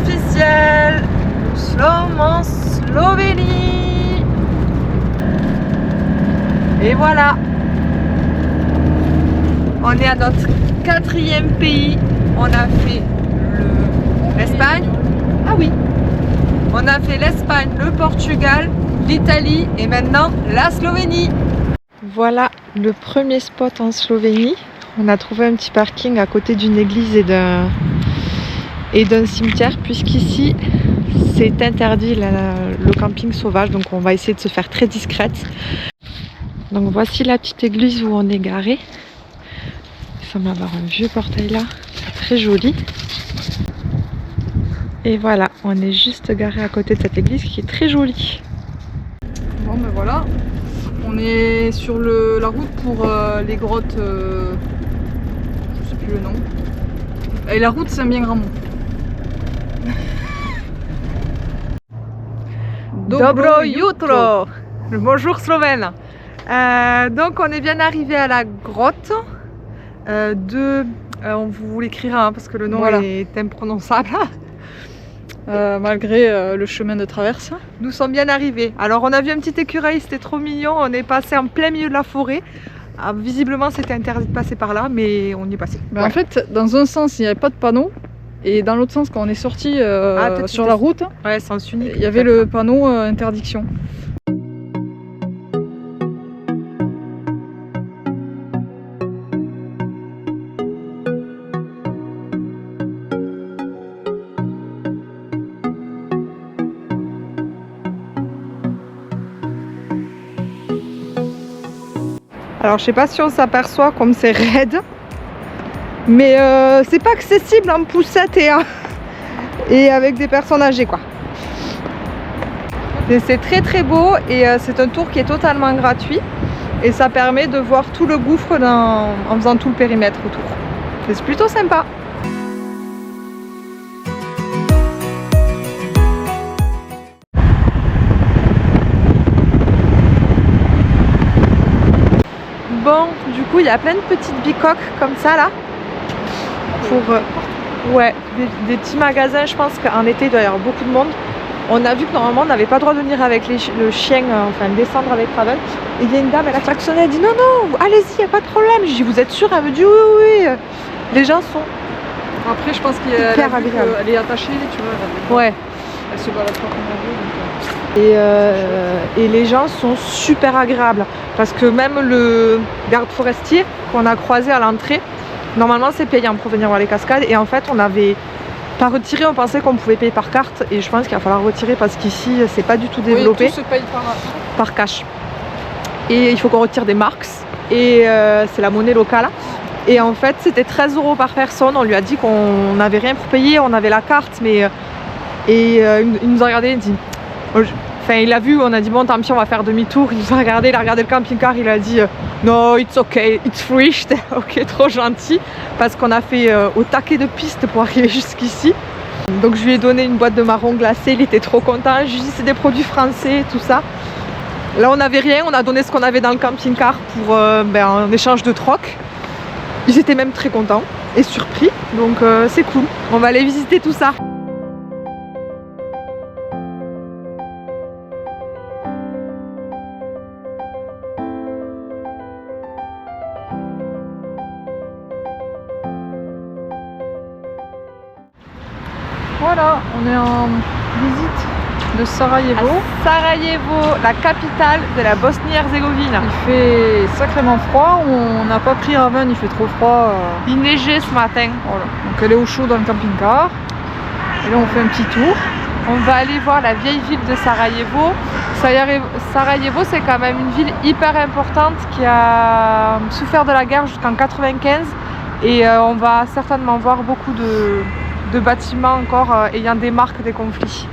officiel, nous sommes en Slovénie. Et voilà, on est à notre 4e pays. On a fait l'Espagne. Ah oui, on a fait l'Espagne, le Portugal, l'Italie et maintenant la Slovénie. Voilà le premier spot en Slovénie. On a trouvé un petit parking à côté d'une église et d'un cimetière, puisqu'ici c'est interdit le camping sauvage, donc on va essayer de se faire très discrète. Donc voici la petite église où on est garé. Il semble avoir un vieux portail là, c'est très joli. Et voilà, on est juste garé à côté de cette église qui est très jolie. Bon ben voilà, on est sur la route pour les grottes, je sais plus le nom. Et la route Saint-Bien-Grand-Mont. Dobro jutro, le bonjour slovène. Donc on est bien arrivé à la grotte on vous l'écrira hein, parce que le nom voilà. est imprononçable. Malgré le chemin de traverse. Nous sommes bien arrivés. Alors on a vu un petit écureuil, c'était trop mignon. On est passé en plein milieu de la forêt. Ah, visiblement c'était interdit de passer par là, mais on y est passé. Ben, ouais. En fait, dans un sens il n'y avait pas de panneau. Et dans l'autre sens, quand on est sorti sur la route, ouais, sens unique, il y avait le panneau interdiction. Alors je sais pas si on s'aperçoit comme c'est raide, mais c'est pas accessible en poussette et avec des personnes âgées quoi. C'est très très beau et c'est un tour qui est totalement gratuit et ça permet de voir tout le gouffre en faisant tout le périmètre autour. C'est plutôt sympa. Bon, du coup, il y a plein de petites bicoques comme ça là. Pour ouais, des petits magasins. Je pense qu'en été, il doit y avoir beaucoup de monde. On a vu que normalement, on n'avait pas le droit de venir avec le chien, enfin descendre avec Raven. Et il y a une dame, elle a klaxonné, elle dit non, non, allez-y, il n'y a pas de problème. J'ai dit, vous êtes sûre? Elle me dit oui, oui, oui. Les gens sont. Après, je pense qu'elle est attachée, tu vois. Ouais. Elle se balade pas comme elle veut. Et les gens sont super agréables parce que même le garde forestier qu'on a croisé à l'entrée, normalement c'est payant pour venir voir les cascades et en fait on n'avait pas retiré, on pensait qu'on pouvait payer par carte et je pense qu'il va falloir retirer parce qu'ici c'est pas du tout développé. Oui, tout se paye par cash et il faut qu'on retire des marques et c'est la monnaie locale et en fait c'était 13 € par personne. On lui a dit qu'on n'avait rien pour payer, on avait la carte mais il nous a regardé, il dit enfin il a vu, on a dit bon tant pis on va faire demi-tour, il nous a regardé, il a regardé le camping-car, il a dit no it's okay, it's free. J'étais ok, trop gentil parce qu'on a fait au taquet de piste pour arriver jusqu'ici. Donc je lui ai donné une boîte de marrons glacés, il était trop content, je lui ai dit c'est des produits français, tout ça. Là on n'avait rien, on a donné ce qu'on avait dans le camping-car pour en échange de troc. Ils étaient même très contents et surpris, donc c'est cool, on va aller visiter tout ça. Voilà, on est en visite de Sarajevo. À Sarajevo, la capitale de la Bosnie-Herzégovine. Il fait sacrément froid, on n'a pas pris Raven, il fait trop froid. Il neigeait ce matin. Voilà. Donc elle est au chaud dans le camping-car. Et là on fait un petit tour. On va aller voir la vieille ville de Sarajevo. Sarajevo c'est quand même une ville hyper importante qui a souffert de la guerre jusqu'en 95 et on va certainement voir beaucoup de bâtiments encore ayant des marques des conflits.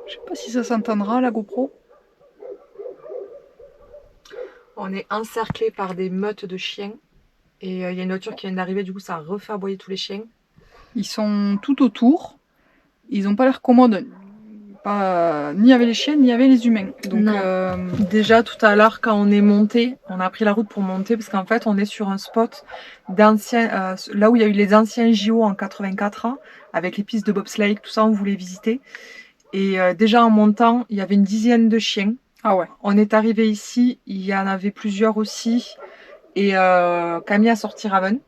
Je sais pas si ça s'entendra la GoPro. On est encerclé par des meutes de chiens. Et il y a une voiture qui vient d'arriver, du coup ça a refait aboyer tous les chiens. Ils sont tout autour. Ils n'ont pas l'air commodes. Ni avec les chiens, ni avec les humains. Donc, déjà tout à l'heure quand on est monté, on a pris la route pour monter parce qu'en fait on est sur un spot d'anciens, là où il y a eu les anciens JO en 84 ans, avec les pistes de bobsleigh, tout ça on voulait visiter. Et déjà en montant, il y avait une dizaine de chiens. Ah ouais. On est arrivé ici, il y en avait plusieurs aussi. Et Camille a sorti Raven.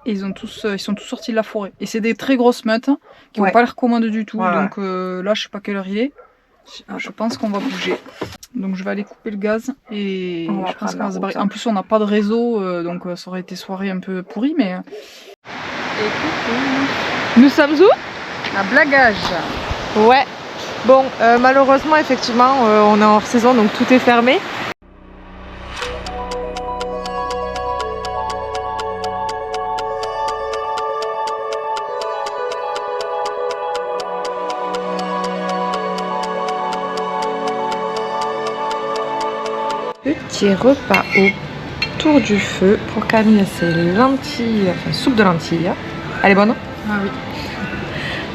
Et ils sont tous sortis de la forêt. Et c'est des très grosses meutes qui n'ont pas l'air commodes du tout. Ouais. Donc là, je sais pas quelle heure il est. Je pense qu'on va bouger. Donc je vais aller couper le gaz et je pense qu'on va se barrer. En plus, on n'a pas de réseau, donc ça aurait été soirée un peu pourrie, mais. Et nous sommes où? À Blagage. Ouais. Bon, malheureusement, effectivement, on est hors saison, donc tout est fermé. Petit repas autour du feu. Pour Camille, c'est lentilles, enfin soupe de lentilles. Elle est bonne? Ah oui.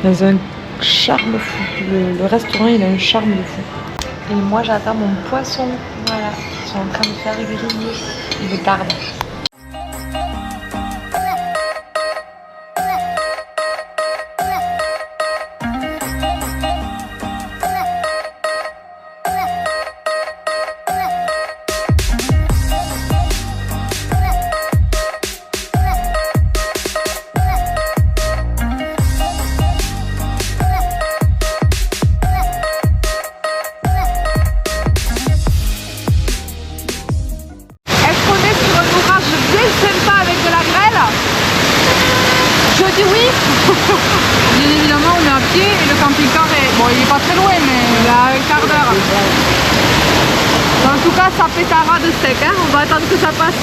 Dans un charme fou. Le restaurant, il a un charme de fou. Et moi, j'attends mon poisson. Voilà. Ils sont en train de faire griller. Il me tarde. dit oui. Bien évidemment, on est à pied et le camping-car est... Bon, il est pas très loin, mais il a un quart d'heure. En tout cas, ça pétara de sec, hein. On va attendre que ça passe.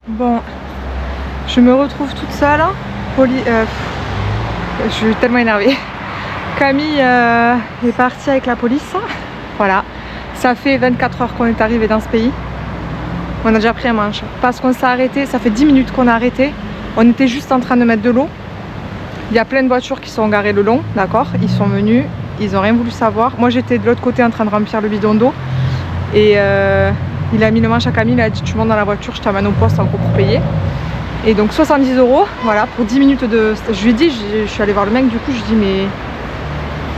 Bon, je me retrouve toute seule. Je suis tellement énervée. Camille est partie avec la police. Voilà. Ça fait 24 heures qu'on est arrivé dans ce pays. On a déjà pris un manche. Parce qu'on s'est arrêté, ça fait 10 minutes qu'on a arrêté. On était juste en train de mettre de l'eau. Il y a plein de voitures qui sont garées le long, d'accord. Ils sont venus, ils n'ont rien voulu savoir. Moi j'étais de l'autre côté en train de remplir le bidon d'eau. Et il a mis le manche à Camille, il a dit tu montes dans la voiture, je t'amène au poste encore pour payer. Et donc 70 €, voilà, pour 10 minutes de... Je lui ai dit, je suis allée voir le mec, du coup je dis mais...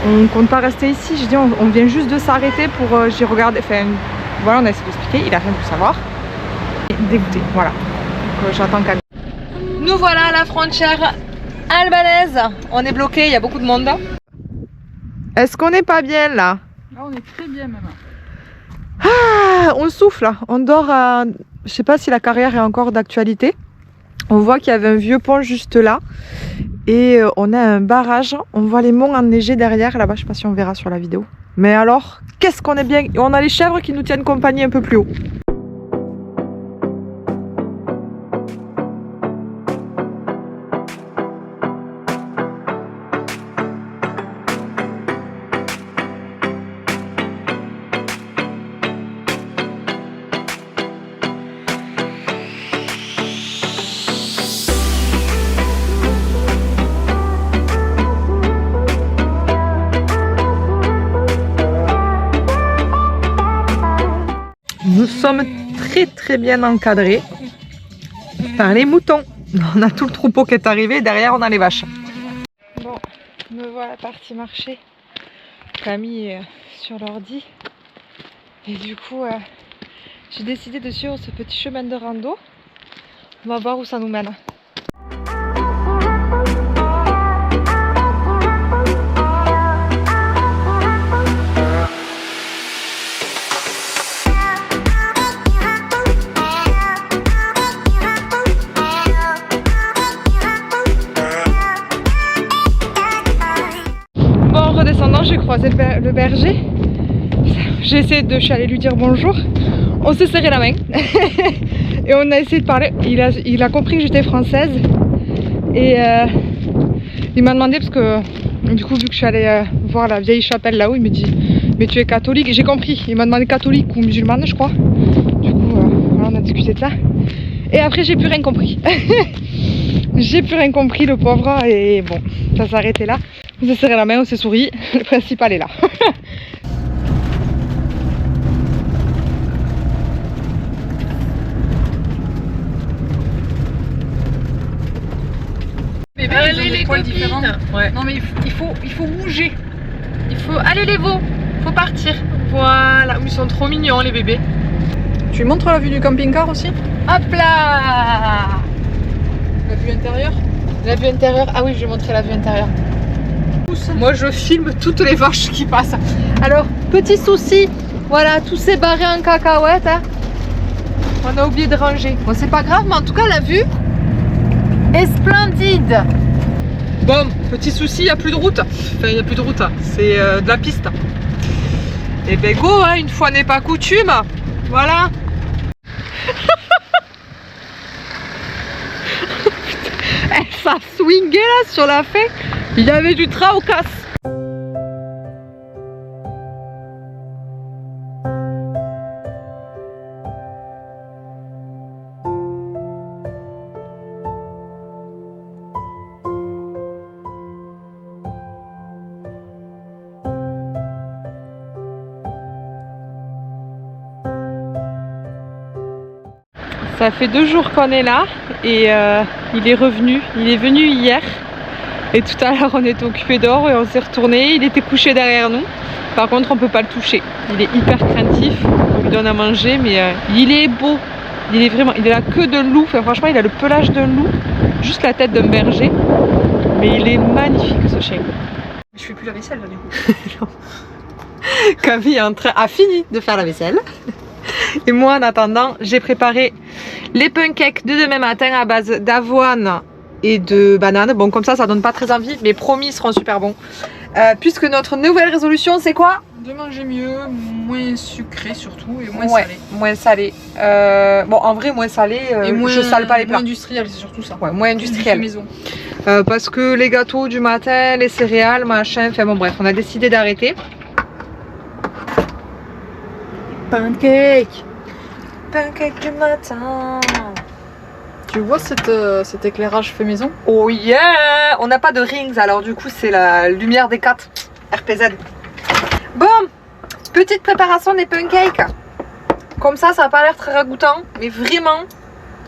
On compte pas rester ici, je dis on vient juste de s'arrêter pour... j'ai regardé, enfin voilà, on a essayé d'expliquer, il a rien voulu savoir. Et dégoûté, voilà. Donc j'attends Camille. Nous voilà à la frontière albanaise. On est bloqué, il y a beaucoup de monde. Est-ce qu'on n'est pas bien là? Là on est très bien même. Ah, on souffle là, on dort à... Je sais pas si la carrière est encore d'actualité. On voit qu'il y avait un vieux pont juste là. Et on a un barrage. On voit les monts enneigés derrière là-bas. Je sais pas si on verra sur la vidéo. Mais alors, qu'est-ce qu'on est bien. On a les chèvres qui nous tiennent compagnie un peu plus haut. Nous sommes très bien encadrés par les moutons. On a tout le troupeau qui est arrivé, derrière on a les vaches. Bon, me voilà partie marcher. Camille est sur l'ordi. Et du coup, j'ai décidé de suivre ce petit chemin de rando. On va voir où ça nous mène. Redescendant, j'ai croisé le berger. J'ai essayé de... Je suis allée lui dire bonjour. On s'est serré la main. Et on a essayé de parler. Il a compris que j'étais française. Et il m'a demandé, parce que Du coup, vu que je suis allée voir la vieille chapelle là-haut, il me dit mais tu es catholique? J'ai compris, il m'a demandé catholique ou musulmane, je crois. Du coup, voilà, on a discuté de ça. Et après, j'ai plus rien compris. J'ai plus rien compris, le pauvre. Et bon, ça s'est arrêté là. On s'est serré la main, on s'est souri. Le principal est là. Allez les copines. Ouais. Non mais il faut bouger. Il faut... Allez les veaux, faut partir. Voilà, ils sont trop mignons les bébés. Tu montres la vue du camping-car aussi? Hop là! La vue intérieure? La vue intérieure, ah oui, je vais montrer la vue intérieure. Moi je filme toutes les vaches qui passent. Alors, petit souci, voilà, tout s'est barré en cacahuète. Hein. On a oublié de ranger. Bon, c'est pas grave, mais en tout cas, la vue est splendide. Bon, petit souci, il n'y a plus de route. Enfin, il n'y a plus de route, c'est de la piste. Et ben go, hein, une fois n'est pas coutume. Voilà. Ça swingait là sur la fin. Il y avait du traucasse. Ça fait 2 jours qu'on est là et il est revenu. Il est venu hier et tout à l'heure on était occupé dehors et on s'est retourné. Il était couché derrière nous. Par contre on peut pas le toucher. Il est hyper craintif. On lui donne à manger mais il est beau. Il est vraiment, il a la queue de loup. Enfin, franchement il a le pelage d'un loup. Juste la tête d'un berger. Mais il est magnifique ce chien. Je fais plus la vaisselle là du coup. Camille a fini de faire la vaisselle. Et moi en attendant j'ai préparé les pancakes de demain matin à base d'avoine et de banane. Bon comme ça donne pas très envie mais promis ils seront super bons. Puisque notre nouvelle résolution c'est quoi? De manger mieux, moins sucré surtout et moins salé. Moins salé. Bon en vrai moins salé, et moins, je sale pas les plats. Moins industriel c'est surtout ça. Ouais, moins industriel. Maison. Parce que les gâteaux du matin, les céréales, machin, enfin bon bref on a décidé d'arrêter. Pancake du matin. Tu vois cet éclairage fait maison? Oh yeah. On n'a pas de rings alors du coup c'est la lumière des 4 RPZ. Bon, petite préparation des pancakes. Comme ça n'a pas l'air très ragoûtant mais vraiment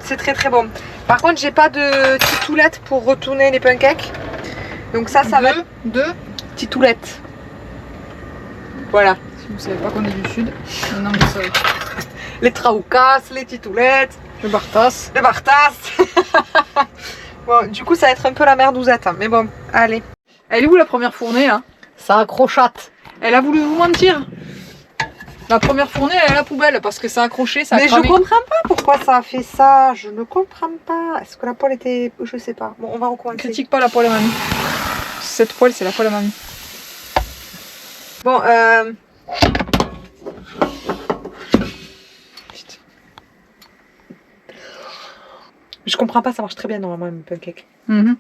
c'est très très bon. Par contre j'ai pas de titoulette pour retourner les pancakes. Donc ça va être de titoulette. Voilà. Si vous savez pas qu'on est du sud, maintenant vous savez. Les traucasses, les titoulettes, le bartas. Le bartas. Bon, du coup, ça va être un peu la merdouzette. Mais bon, allez. Elle est où la première fournée là? Ça accrochate. Elle a voulu vous mentir. La première fournée, elle est à la poubelle parce que ça a accroché, ça a cramé. Mais je comprends pas pourquoi ça a fait ça. Je ne comprends pas. Est-ce que la poêle était... Je sais pas. Bon, on va recommencer. Critique pas la poêle à mamie. Cette poêle, c'est la poêle à mamie. Bon, je comprends pas, ça marche très bien normalement mes pancakes. Non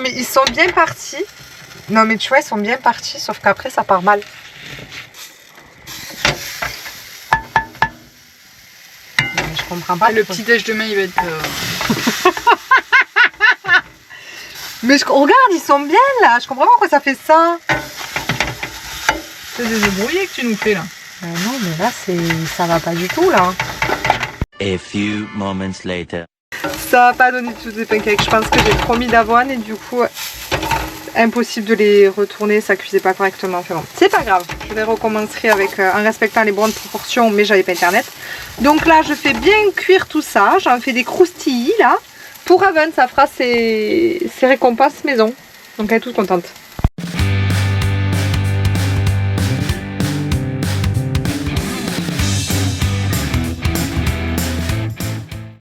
mais ils sont bien partis. Non mais tu vois ils sont bien partis sauf qu'après ça part mal. Mais je comprends pas. Le petit déj demain il va être... Mais regarde ils sont bien là. Je comprends pas pourquoi ça fait ça. C'est des ébrouillés que tu nous fais là. Non mais là ça va pas du tout là. A few moments later. Ça va pas donné tous des pancakes. Je pense que j'ai trop mis d'avoine et du coup impossible de les retourner, ça cuisait pas correctement. Enfin bon, c'est pas grave, je vais recommencer avec en respectant les bonnes proportions, mais j'avais pas internet. Donc là je fais bien cuire tout ça, j'en fais des croustillis là. Pour Raven ça fera ses récompenses maison. Donc elle est toute contente.